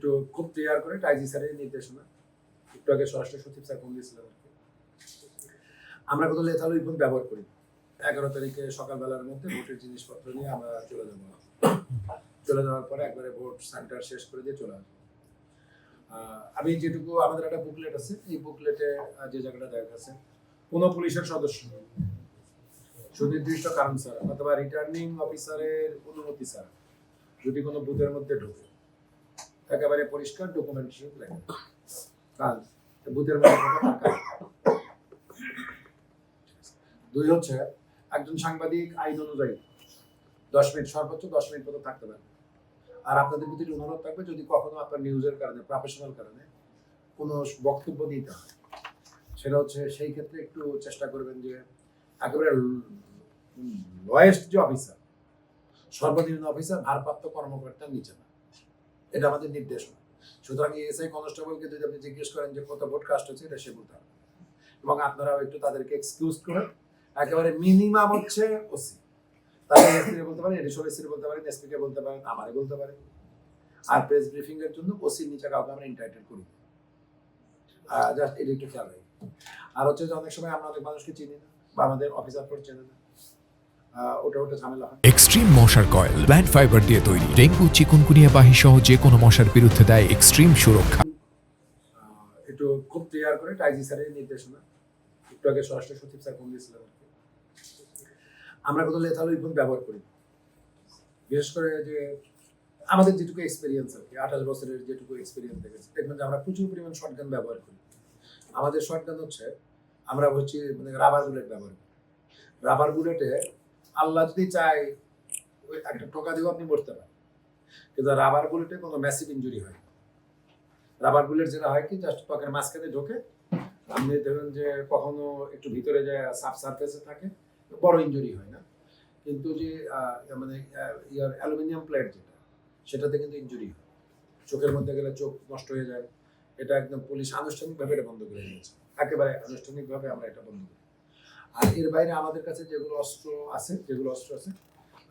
একটু খুব ক্লিয়ার করে আইজি স্যারের নির্দেশনা একটু আগে স্বরাষ্ট্র সচিব স্যার ফোন দিয়েছিলেন আর কি। আমরা কোনো লেথাল উইপন ব্যবহার করি 11 তারিখে সকালবেলার মধ্যে ভোটের জিনিসপত্র নিয়ে আমরা চলে যাওয়ার পরে একবারে ভোট সেন্টার শেষ করে দিয়ে চলে আসবো। আমি যেটুকু আমাদের একটা বুকলেট আছে, এই বুকলেটে যে জায়গাটা দেখা গেছে কোনো পুলিশের সদস্য সুনির্দিষ্ট কারণ ছাড়া অথবা রিটার্নিং অফিসারের অনুমতি ছাড়া যদি কোনো বুথের মধ্যে ঢোকে একেবারে পরিষ্কার ডকুমেন্টেশন লেখা কাজ বুথের মধ্যে ঢোকা। দুই হচ্ছে একজন সাংবাদিক আইন অনুযায়ী 10 মিনিট সর্বোচ্চ 10 মিনিট মতো থাকতে পারে। আর আপনাদের প্রতি অনুরোধ থাকবে যদি কখনো আপনার নিউজের কারণে প্রফেশনাল কারণে কোনো বক্তব্য দিতে হয় সেটা হচ্ছে সেই ক্ষেত্রে একটু চেষ্টা করবেন যে একেবারে লোয়েস্ট যে অফিসার সর্বনিম্ন অফিসার ভারপ্রাপ্ত কর্মকর্তার নিচে না, এটা আমাদের নির্দেশনা। সুতরাং এসআই কনস্টেবলকে যদি আপনি জিজ্ঞেস করেন যে কত ভোট কাস্ট হচ্ছে এটা সে বলতে হবে এবং আপনারাও একটু তাদেরকে এক্সকিউজ করে একেবারে মিনিমাম হচ্ছে ওসি তাদের এসপিকে বলতে পারেন, এডিশনাল এসপিকে বলতে পারেন, এসপিকে বলতে পারেন, আমারে বলতে পারেন। আর প্রেস ব্রিফিং এর জন্য ওসির নিচে কাউকে আমরা ইন্টাইটেল করি জাস্ট এটা একটু খেয়াল রাখি। আর হচ্ছে যে অনেক সময় আমরা অনেক মানুষকে চিনি না বা আমাদের অফিসার ফোর্স চেনে না, ওটা ঝামেলা হয়। এক্সট্রিম মশার কয়েল প্ল্যান্ট ফাইবার দিয়ে তৈরি, ডেঙ্গু চিকুনগুনিয়া বাহি সহ যে কোনো মশার বিরুদ্ধে দেয় এক্সট্রিম সুরক্ষা। একটু খুব ক্লিয়ার করে আইজি স্যারের নির্দেশনা একটু আগে স্বরাষ্ট্র সচিব স্যার ফোন দিয়েছিলেন আর কি। আমরা কোনো লেথাল উইপন ব্যবহার করি, বিশেষ করে যে আমাদের যেটুকু এক্সপিরিয়েন্স আর কি 28 বছরের যেটুকু এক্সপিরিয়েন্স দেখেছি দেখবেন যে আমরা প্রচুর পরিমাণ শর্টগান ব্যবহার করি। আমাদের শর্টগান হচ্ছে আমরা হচ্ছে মানে রাবার বুলেট ব্যবহার করি। রাবার বুলেটে আল্লাহ যদি চায় ওই একটা টোকা দিয়েও আপনি মরতে পারেন, কিন্তু রাবার বুলেটে কোনো ম্যাসিভ ইনজুরি হয় না। রাবার বুলেট যেটা হয় কি জাস্ট ত্বকের মাঝখানে ঢোকে, আপনি দেখবেন যে কখনো একটু ভিতরে যায় সাব সারফেসে থাকে, বড় ইনজুরি হয় না। কিন্তু যে মানে ইয়ার অ্যালুমিনিয়াম প্লেট যেটা সেটাতে কিন্তু ইনজুরি হয়, চোখের মধ্যে গেলে চোখ নষ্ট হয়ে যায়। এটা একদম পুলিশ আনুষ্ঠানিকভাবে এটা বন্ধ করে দিয়েছে, একেবারে আনুষ্ঠানিকভাবে আমরা এটা বন্ধ করি। আর এর বাইরে আমাদের কাছে যেগুলো অস্ত্র আছে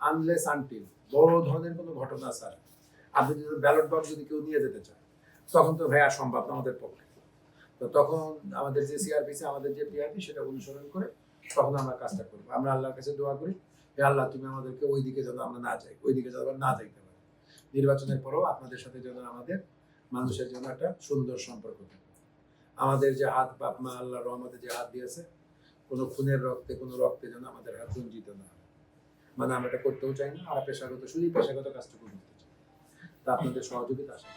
আনলেস আনটিল বড় ধরনের কোনো ঘটনা স্যার আপনি যদি ব্যালট বক্স যদি কেউ নিয়ে যেতে চায় তখন তো ভাই আর সম্ভব না আমাদের পক্ষে। তো তখন আমাদের যে সিআরপিসি আমাদের যে পিআরপি সেটা অনুসরণ করে তখন আমরা কাজটা করবো। আমরা আল্লাহর কাছে দোয়া করি যে আল্লাহ তুমি আমাদেরকে ওই দিকে যেন আমরা না যাই, ওই দিকে যেন আমরা না যাইতে পারি। নির্বাচনের পরেও আপনাদের সাথে যেন আমাদের মানুষের জন্য একটা সুন্দর সম্পর্ক থাকে। আমাদের যে হাত বাপ মা আল্লাহর রহমতে যে হাত দিয়েছে কোনো খুনের রক্তে কোনো রক্তে যেন আমাদের হাত রঞ্জিত না হয়, মানে আমরা এটা করতেও চাই না। আর পেশাগত কাজটুকু করতে চাই, তা আপনাদের সহযোগিতা আসে।